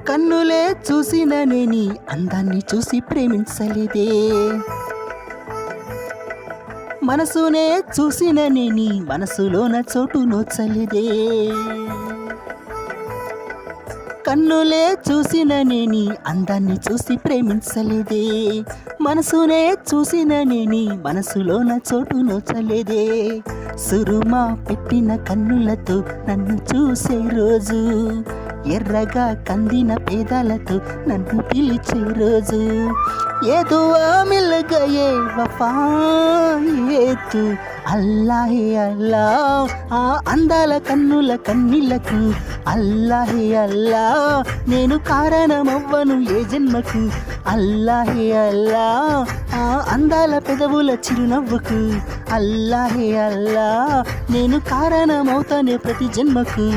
కన్నులే చూసిన నేని అందాన్ని చూసి ప్రేమించలేదే, మనసునే చూసిన నేని మనసులోన చోటు నోచలేదే. కన్నులే చూసిన నేని అందాన్ని చూసి ప్రేమించలేదే, మనసునే చూసిన నేని మనసులోన చోటు నోచలేదే. సురుమా పెట్టిన కన్నులతో నన్ను చూసే రోజు, ఎర్రగా కందిన పేదాలతో నన్ను పిలిచే రోజు, ఏ దువా మిల్ గయే వఫా ఏ తు అల్లాహే అల్లా. ఆ అందాల కన్నుల కన్నీళ్లకు అల్లాహే అల్లా, నేను కారణమవ్వను ఏ జన్మకు అల్లాహే అల్లా. ఆ అందాల పెదవుల చిరునవ్వుకు అల్లాహే అల్లా, నేను కారణమవుతానే ప్రతి జన్మకు.